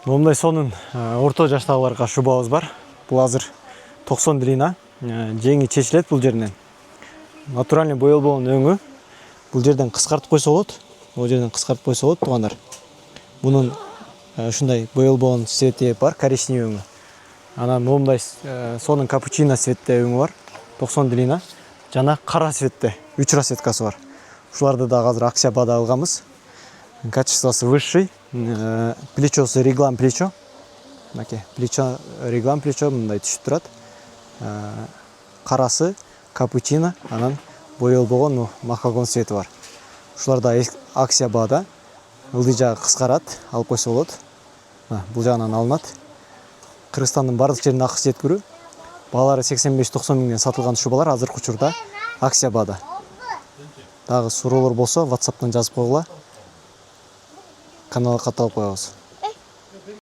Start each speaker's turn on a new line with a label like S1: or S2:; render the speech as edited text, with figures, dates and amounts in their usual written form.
S1: Момундай сонун орто жаштагыларга шубабыз бар. Бул азыр 90 длина. Жеңи чечилет бул жеринен. Натуральный боелбогон өңү. Бул жерден кыскартып койсо болот. Бул жерден кыскартып койсо болот, туугандар. Мунун ушундай боелбогон цвети бар, коричневый өңү. Анан момундай сонун капучино цветте өңү бар. 90 длина. Жана кара цветте 3 расцветкасы бар. Ушуларды да азыр акцияда алганбыз. Качествосы высший. Плечосы реглан плечо. Мынакей, плечо реглан плечо мындай түшүп турат. Карасы капучино, анан боелбогон махагон цвети бар. Ушулар да акция баада. Ылдый жагы кыскарат, алып койсо болот. Бул жагынан алынат. Кыргызстандын бардык жерине акысы жеткирүү. Баалары 85-90 миңден сатылган шубалар азыркы учурда акция баада. Дагы суроолор болсо WhatsApp'тан жазып койгула. Каналга катталып коебуз.